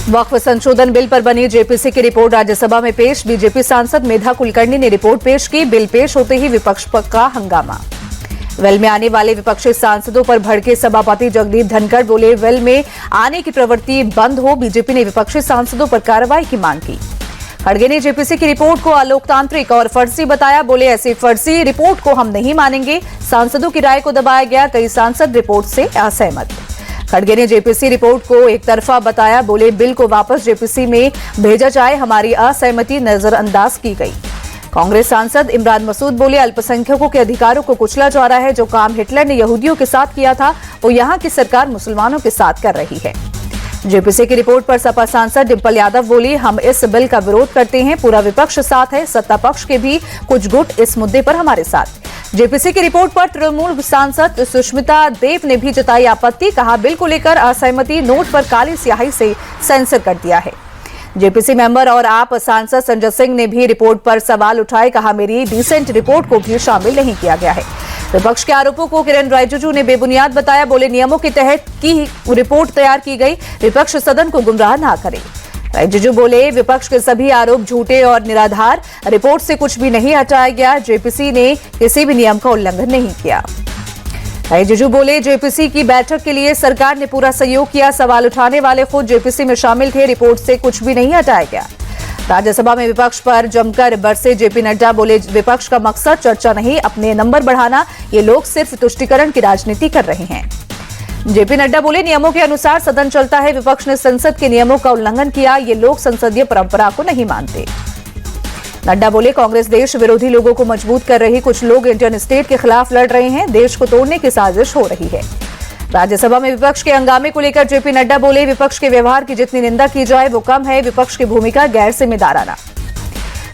वक्फ संशोधन बिल पर बनी जेपीसी की रिपोर्ट राज्यसभा में पेश। बीजेपी सांसद मेधा कुलकर्णी ने रिपोर्ट पेश की। बिल पेश होते ही विपक्ष का हंगामा। वेल में आने वाले विपक्षी सांसदों पर भड़के सभापति जगदीप धनखड़ बोले, वेल में आने की प्रवृत्ति बंद हो। बीजेपी ने विपक्षी सांसदों पर कार्रवाई की मांग की। खड़गे ने जेपीसी की रिपोर्ट को अलोकतांत्रिक और फर्जी बताया। बोले, ऐसी फर्जी रिपोर्ट को हम नहीं मानेंगे। सांसदों की राय को दबाया गया। कई सांसद रिपोर्ट से असहमत। खड़गे ने जेपीसी रिपोर्ट को एक तरफा बताया। बोले, बिल को वापस जेपीसी में भेजा जाए। हमारी असहमति नजरअंदाज की गई। कांग्रेस सांसद इमरान मसूद बोले, अल्पसंख्यकों के अधिकारों को कुचला जा रहा है। जो काम हिटलर ने यहूदियों के साथ किया था वो यहां की सरकार मुसलमानों के साथ कर रही है। जेपीसी की रिपोर्ट पर सपा सांसद डिंपल यादव बोली, हम इस बिल का विरोध करते हैं। पूरा विपक्ष साथ है। सत्ता पक्ष के भी कुछ गुट इस मुद्दे पर हमारे साथ। जेपीसी की रिपोर्ट पर तृणमूल सांसद सुष्मिता देव ने भी जताई आपत्ति। कहा, बिल को लेकर असहमति। नोट पर काली स्याही से सेंसर कर दिया है। जेपीसी मेंबर और आप सांसद संजय सिंह ने भी रिपोर्ट पर सवाल उठाए। कहा, मेरी डिसेंट रिपोर्ट को भी शामिल नहीं किया गया है। विपक्ष के आरोपों को किरण रिजिजू ने बेबुनियाद बताया। बोले, नियमों के तहत की रिपोर्ट तैयार की गई। विपक्ष सदन को गुमराह ना करे। रिजिजू बोले, विपक्ष के सभी आरोप झूठे और निराधार। रिपोर्ट से कुछ भी नहीं हटाया गया। जेपीसी ने किसी भी नियम का उल्लंघन नहीं किया। रिजिजू बोले, जेपीसी की बैठक के लिए सरकार ने पूरा सहयोग किया। सवाल उठाने वाले खुद जेपीसी में शामिल थे। रिपोर्ट से कुछ भी नहीं हटाया गया। राज्यसभा में विपक्ष पर जमकर बरसे जेपी नड्डा। बोले, विपक्ष का मकसद चर्चा नहीं, अपने नंबर बढ़ाना। ये लोग सिर्फ तुष्टीकरण की राजनीति कर रहे हैं। जेपी नड्डा बोले, नियमों के अनुसार सदन चलता है। विपक्ष ने संसद के नियमों का उल्लंघन किया। ये लोग संसदीय परंपरा को नहीं मानते। नड्डा बोले, कांग्रेस देश विरोधी लोगों को मजबूत कर रही। कुछ लोग इंडियन स्टेट के खिलाफ लड़ रहे हैं। देश को तोड़ने की साजिश हो रही है। राज्यसभा में विपक्ष के हंगामे को लेकर जेपी नड्डा बोले, विपक्ष के व्यवहार की जितनी निंदा की जाए वो कम है। विपक्ष की भूमिका गैर जिम्मेदाराना।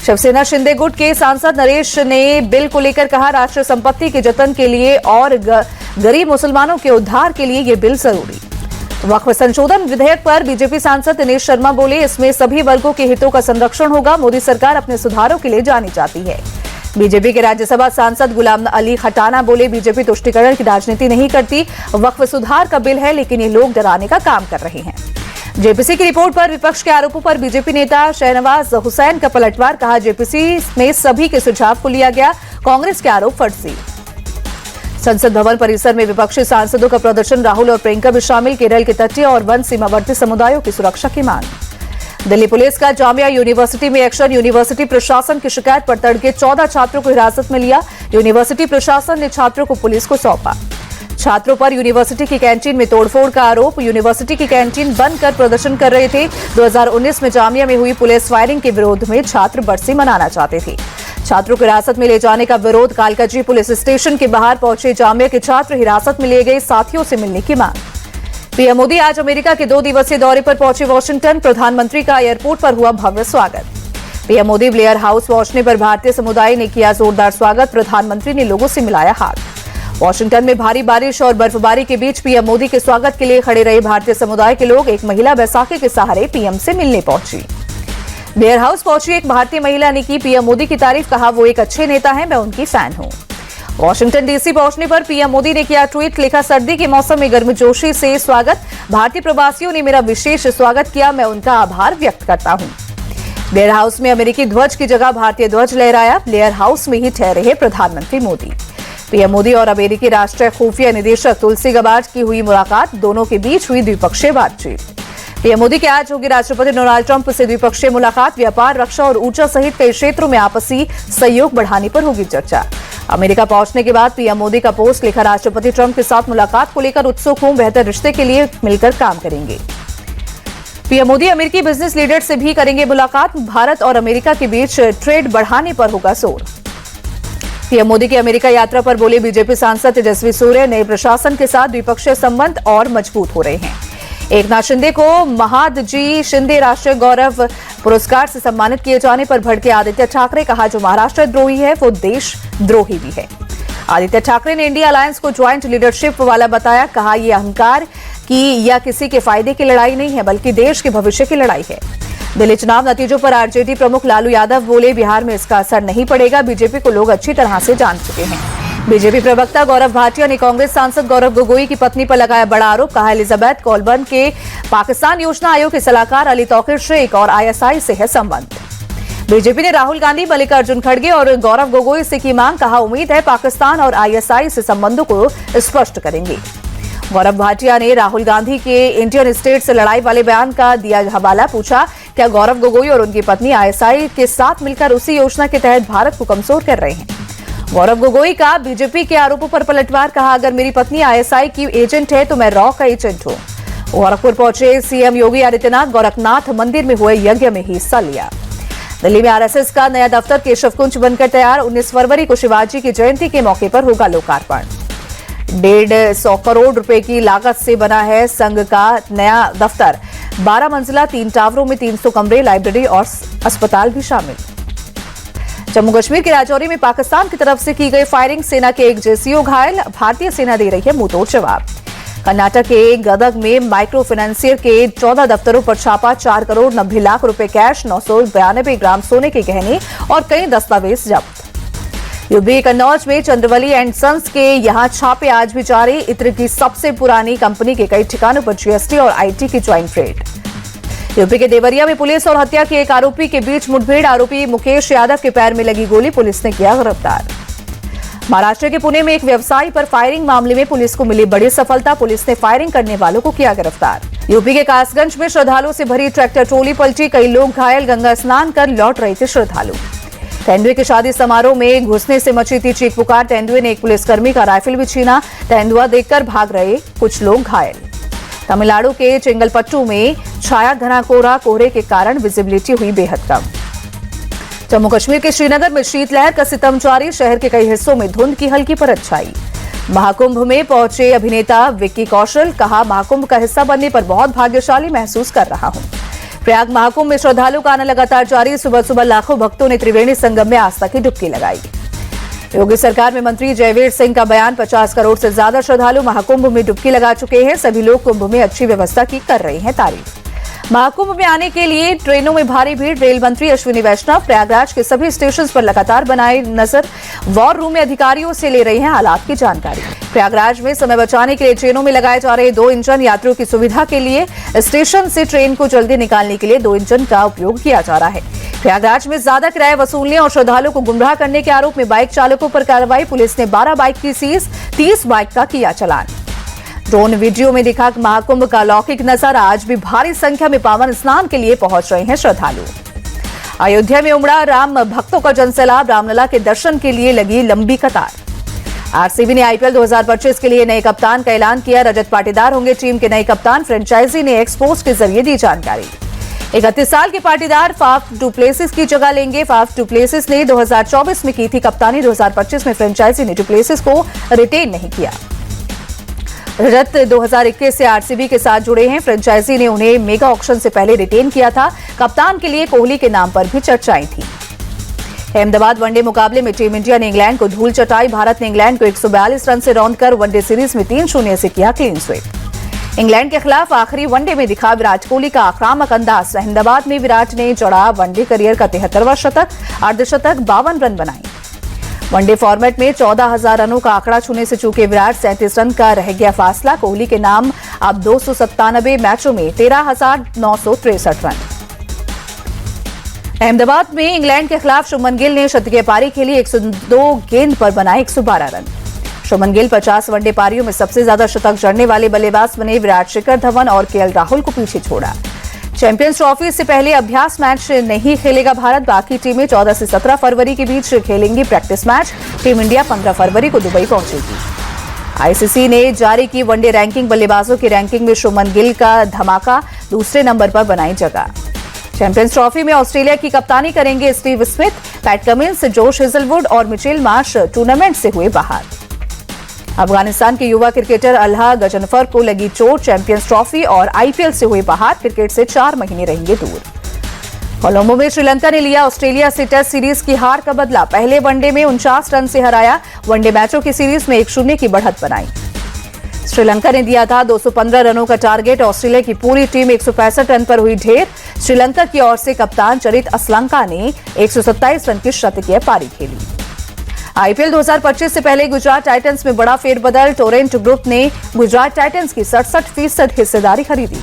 शिवसेना शिंदे गुट के सांसद नरेश ने बिल को लेकर कहा, राष्ट्रीय संपत्ति के जतन के लिए और गरीब मुसलमानों के उद्धार के लिए ये बिल जरूरी। वक्फ संशोधन विधेयक पर बीजेपी सांसद दिनेश शर्मा बोले, इसमें सभी वर्गों के हितों का संरक्षण होगा। मोदी सरकार अपने सुधारों के लिए जानी जाती है। बीजेपी के राज्यसभा सांसद गुलाम अली खटाना बोले, बीजेपी तुष्टीकरण की राजनीति नहीं करती। वक्फ सुधार का बिल है, लेकिन ये लोग डराने का काम कर रहे हैं। जेपीसी की रिपोर्ट पर विपक्ष के आरोपों पर बीजेपी नेता शहनवाज हुसैन का पलटवार। कहा, जेपीसी में सभी के सुझाव को लिया गया। कांग्रेस के आरोप फर्जी। संसद भवन परिसर में विपक्षी सांसदों का प्रदर्शन। राहुल और प्रियंका भी शामिल। केरल के तटीय और वन सीमावर्ती समुदायों की सुरक्षा की मांग। दिल्ली पुलिस का जामिया यूनिवर्सिटी में एक्शन। यूनिवर्सिटी प्रशासन की शिकायत पर तड़के 14 छात्रों को हिरासत में लिया। यूनिवर्सिटी प्रशासन ने छात्रों को पुलिस को सौंपा। छात्रों पर यूनिवर्सिटी की कैंटीन में तोड़फोड़ का आरोप। यूनिवर्सिटी की कैंटीन बंद कर प्रदर्शन कर रहे थे। 2019 में जामिया में हुई पुलिस फायरिंग के विरोध में छात्र बरसी मनाना चाहते थे। छात्रों को हिरासत में ले जाने का विरोध। कालकाजी पुलिस स्टेशन के बाहर पहुंचे जामिया के छात्र हिरासत में लिए गए। साथियों से मिलने की मांग। पीएम मोदी आज अमेरिका के 2 दिवसीय दौरे पर पहुंचे वॉशिंगटन। प्रधानमंत्री का एयरपोर्ट पर हुआ भव्य स्वागत। पीएम मोदी ब्लेयर हाउस पहुंचने पर भारतीय समुदाय ने किया जोरदार स्वागत। प्रधानमंत्री ने लोगों से मिलाया हाथ। वॉशिंगटन में भारी बारिश और बर्फबारी के बीच पीएम मोदी के स्वागत के लिए खड़े रहे भारतीय समुदाय के लोग। एक महिला बैसाखी के सहारे पीएम से मिलने पहुंची। ब्लेयर हाउस पहुंची एक भारतीय महिला ने की पीएम मोदी की तारीफ। कहा, वो एक अच्छे नेता हैं, मैं उनकी फैन हूं। वॉशिंगटन डीसी पहुंचने पर पीएम मोदी ने किया ट्वीट। लिखा, सर्दी के मौसम में गर्मजोशी से स्वागत। भारतीय प्रवासियों ने मेरा विशेष स्वागत किया। मैं उनका आभार व्यक्त करता हूं। ब्लेयर हाउस में अमेरिकी ध्वज की जगह भारतीय ध्वज लहराया। ब्लेयर हाउस में ही ठहरे हैं प्रधानमंत्री मोदी। पीएम मोदी और अमेरिकी राष्ट्रीय खुफिया निदेशक तुलसी गबार्ड की हुई मुलाकात। दोनों के बीच हुई द्विपक्षीय बातचीत। पीएम मोदी की आज होगी राष्ट्रपति डोनाल्ड ट्रंप से द्विपक्षीय मुलाकात। व्यापार, रक्षा और ऊर्जा सहित कई क्षेत्रों में आपसी सहयोग बढ़ाने पर होगी चर्चा। अमेरिका पहुंचने के बाद पीएम मोदी का पोस्ट। लिखा, राष्ट्रपति ट्रंप के साथ मुलाकात को लेकर उत्सुक हूं। बेहतर रिश्ते के लिए मिलकर काम करेंगे। पीएम मोदी अमेरिकी बिजनेस लीडर से भी करेंगे मुलाकात। भारत और अमेरिका के बीच ट्रेड बढ़ाने पर होगा जोर। पीएम मोदी की अमेरिका यात्रा पर बोले बीजेपी सांसद तेजस्वी सूर्य, नए प्रशासन के साथ द्विपक्षीय संबंध और मजबूत हो रहे हैं। एकनाथ शिंदे को महादजी शिंदे राष्ट्रीय गौरव पुरस्कार से सम्मानित किए जाने पर भड़के आदित्य ठाकरे। कहा, जो महाराष्ट्र द्रोही है वो देश द्रोही भी है। आदित्य ठाकरे ने इंडिया अलायंस को ज्वाइंट लीडरशिप वाला बताया। कहा, यह अहंकार की या किसी के फायदे की लड़ाई नहीं है, बल्कि देश के भविष्य की लड़ाई है। दिल्ली चुनाव नतीजों पर आरजेडी प्रमुख लालू यादव बोले, बिहार में इसका असर नहीं पड़ेगा। बीजेपी को लोग अच्छी तरह से जान चुके हैं। बीजेपी प्रवक्ता गौरव भाटिया ने कांग्रेस सांसद गौरव गोगोई की पत्नी पर लगाया बड़ा आरोप। कहा, एलिजाबेथ कोलबर्न के पाकिस्तान योजना आयोग के सलाहकार अली तौकीर शेख और आईएसआई से है संबंध। बीजेपी ने राहुल गांधी, मल्लिकार्जुन खड़गे और गौरव गोगोई से की मांग। कहा, उम्मीद है पाकिस्तान और आईएसआई से संबंधों को स्पष्ट करेंगे। गौरव भाटिया ने राहुल गांधी के इंडियन स्टेट से लड़ाई वाले बयान का दिया हवाला। पूछा, क्या गौरव गोगोई और उनकी पत्नी आईएसआई के साथ मिलकर उसी योजना के तहत भारत को कमजोर कर रहे हैं? गौरव गोगोई का बीजेपी के आरोपों पर पलटवार। कहा, अगर मेरी पत्नी आईएसआई की एजेंट है तो मैं रॉ का एजेंट हूं। गोरखपुर पहुंचे सीएम योगी आदित्यनाथ, गोरखनाथ मंदिर में हुए यज्ञ में हिस्सा लिया। दिल्ली में आरएसएस का नया दफ्तर केशव कुंज बनकर तैयार। 19 फरवरी को शिवाजी की जयंती के मौके पर होगा लोकार्पण। 150 करोड़ रुपए की लागत से बना है संघ का नया दफ्तर। 12 मंजिला 3 टावरों में 300 कमरे, लाइब्रेरी और अस्पताल भी शामिल। जम्मू कश्मीर के राजौरी में पाकिस्तान की तरफ से की गई फायरिंग, सेना के एक जेसीओ घायल। भारतीय सेना दे रही है मुंहतोड़ जवाब। कर्नाटक के गदग में माइक्रो फाइनेंसियर के 14 दफ्तरों पर छापा। 4 करोड़ 90 लाख रुपए कैश, 992 ग्राम सोने के गहने और कई दस्तावेज जब्त। यूपी कन्नौज में चंद्रवली एंड सन्स के यहां छापे आज भी जारी। इत्र की सबसे पुरानी कंपनी के कई ठिकानों पर जीएसटी और आईटी की ज्वाइंट रेड। यूपी के देवरिया में पुलिस और हत्या के एक आरोपी के बीच मुठभेड़। आरोपी मुकेश यादव के पैर में लगी गोली, पुलिस ने किया गिरफ्तार। महाराष्ट्र के पुणे में एक व्यवसायी पर फायरिंग मामले में पुलिस को मिली बड़ी सफलता। पुलिस ने फायरिंग करने वालों को किया गिरफ्तार। यूपी के कासगंज में श्रद्धालुओं से भरी ट्रैक्टर ट्रोली पलटी, कई लोग घायल। गंगा स्नान कर लौट रहे थे श्रद्धालु। तेंदुए के शादी समारोह में घुसने से मची थी चीख पुकार। तेंदुए ने एक पुलिसकर्मी का राइफल भी छीना। तेंदुआ देखकर भाग रहे कुछ लोग घायल। तमिलनाडु के चेंगलपट्टू में छाया घना कोहरा, कोहरे के कारण विजिबिलिटी हुई बेहद कम। जम्मू कश्मीर के श्रीनगर में शीतलहर का सितम जारी। शहर के कई हिस्सों में धुंध की हल्की परत छाई। महाकुंभ में पहुंचे अभिनेता विक्की कौशल। कहा, महाकुंभ का हिस्सा बनने पर बहुत भाग्यशाली महसूस कर रहा हूं। प्रयाग महाकुंभ में श्रद्धालुओं का आना लगातार जारी। सुबह सुबह लाखों भक्तों ने त्रिवेणी संगम में आस्था की डुबकी लगाई। योगी सरकार में मंत्री जयवीर सिंह का बयान। 50 करोड़ से ज्यादा श्रद्धालु महाकुंभ में डुबकी लगा चुके हैं। सभी लोग कुंभ में अच्छी व्यवस्था की कर रहे हैं तारीफ। महाकुंभ में आने के लिए ट्रेनों में भारी भीड़। रेल मंत्री अश्विनी वैष्णव प्रयागराज के सभी स्टेशन पर लगातार बनाए नजर। वॉर रूम में अधिकारियों से ले रहे हैं हालात की जानकारी। प्रयागराज में समय बचाने के लिए ट्रेनों में लगाए जा रहे 2 इंजन। यात्रियों की सुविधा के लिए स्टेशन से ट्रेन को जल्दी निकालने के लिए 2 इंजन का उपयोग किया जा रहा है। प्रयागराज में ज्यादा किराया वसूलने और श्रद्धालुओं को गुमराह करने के आरोप में बाइक चालकों पर कार्रवाई। पुलिस ने 12 बाइक की सीज, 30 बाइक का किया चालान। ड्रोन वीडियो में दिखा महाकुंभ का लौकिक नजारा। आज भी भारी संख्या में पावन स्नान के लिए पहुंच रहे हैं श्रद्धालु। अयोध्या में उमड़ा राम भक्तों का जनसैलाब। रामलला के दर्शन के लिए लगी लंबी कतार। आरसीबी ने आईपीएल 2025 के लिए नए कप्तान का ऐलान किया। रजत पाटीदार होंगे टीम के नए कप्तान। फ्रेंचाइजी ने एक्सपोस्ट के जरिए दी जानकारी। 31 साल के पाटीदार फाफ डू प्लेसिस की जगह लेंगे। फाफ डू प्लेसिस ने 2024 में की थी कप्तानी। 2025 में फ्रेंचाइजी ने डू प्लेसिस को रिटेन नहीं किया। रजत 2021 से आरसीबी के साथ जुड़े हैं। फ्रेंचाइजी ने उन्हें मेगा ऑक्शन से पहले रिटेन किया था। कप्तान के लिए कोहली के नाम पर भी चर्चाएं थी। अहमदाबाद वनडे मुकाबले में टीम इंडिया ने इंग्लैंड को धूल चटाई। भारत ने इंग्लैंड को 142 रन से रौंदकर वनडे सीरीज में 3-0 से किया क्लीन स्वीप। इंग्लैंड के खिलाफ आखिरी वनडे में दिखा विराट कोहली का आक्रामक अंदाज। अहमदाबाद में विराट ने जड़ा वनडे करियर का 73वां शतक, अर्धशतक, 52 रन बनाए। वनडे फॉर्मेट में 14,000 रनों का आंकड़ा छूने से चूके विराट। 37 रन का रह गया फासला। कोहली के नाम अब 297 मैचों में 13,963 रन। अहमदाबाद में इंग्लैंड के खिलाफ शुभमन गिल ने शतकीय पारी खेली। 102 गेंद पर बनाए 112 रन। शुभमन गिल 50 वनडे पारियों में सबसे ज्यादा शतक जड़ने वाले बल्लेबाज बने। विराट, शिखर धवन और केएल राहुल को पीछे छोड़ा। चैंपियंस ट्रॉफी से पहले अभ्यास मैच नहीं खेलेगा भारत। बाकी टीमें 14 से 17 फरवरी के बीच खेलेंगी प्रैक्टिस मैच। टीम इंडिया 15 फरवरी को दुबई पहुंचेगी। आईसीसी ने जारी की वनडे रैंकिंग। बल्लेबाजों की रैंकिंग में शुभमन गिल का धमाका, दूसरे नंबर पर बनाई जगह। चैंपियंस ट्रॉफी में ऑस्ट्रेलिया की कप्तानी करेंगे Steve Smith. PAT Cummins, Josh Hazlewood और मिचेल मार्श टूर्नामेंट से हुए बाहर। अफगानिस्तान के युवा क्रिकेटर अल्हा गजनफर को लगी चोट। चैंपियंस ट्रॉफी और आईपीएल से हुए बाहर। क्रिकेट से 4 महीने रहेंगे दूर। कोलंबो में श्रीलंका ने लिया ऑस्ट्रेलिया से टेस्ट सीरीज की हार का बदला। पहले वनडे में 49 रन से हराया। वनडे मैचों की सीरीज में 1-0 की बढ़त बनाई। श्रीलंका ने दिया था 215 रनों का टारगेट। ऑस्ट्रेलिया की पूरी टीम 165 रन पर हुई ढेर। श्रीलंका की ओर से कप्तान चरित असलंका ने 127 रन की शतकीय पारी खेली। आईपीएल 2025 से पहले गुजरात टाइटंस में बड़ा फेरबदल। टोरेंट ग्रुप ने गुजरात टाइटंस की 67% हिस्सेदारी खरीदी।